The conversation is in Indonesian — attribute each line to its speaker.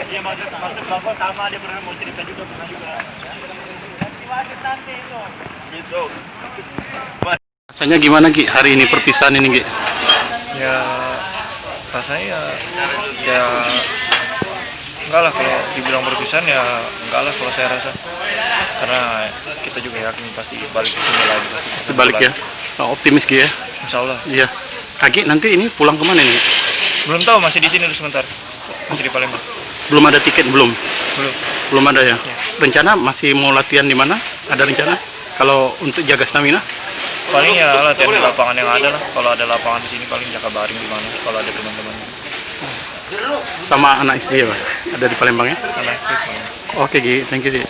Speaker 1: Iya masuk Bapak sama dia pernah mau cerita juga pernah juga. Ganti wasit nanti itu. Gitu.
Speaker 2: Rasanya gimana Ki hari ini perpisahan ini Ki?
Speaker 3: Ya rasanya ya enggak lah, kalau dibilang perpisahan ya enggak lah kalau saya rasa, karena kita juga yakin pasti balik ke sini lagi,
Speaker 2: Pasti balik ya. Optimis Ki ya.
Speaker 3: Insya Allah.
Speaker 2: Iya. Kaki nanti ini pulang kemana nih?
Speaker 3: Belum tahu, masih di sini dulu sebentar, masih di Palembang.
Speaker 2: Belum ada tiket belum?
Speaker 3: Belum
Speaker 2: Ada ya.
Speaker 3: Ya.
Speaker 2: Rencana masih mau latihan di mana? Ada rencana? Kalau untuk jaga stamina?
Speaker 3: Paling ya latihan di lapangan yang ada lah, kalau ada lapangan di sini paling Jakabaring di mana kalau ada teman-teman.
Speaker 2: Sama anak istri ya Pak? Ada di Palembang ya?
Speaker 3: Karena
Speaker 2: Oke Ki, thank you Ki.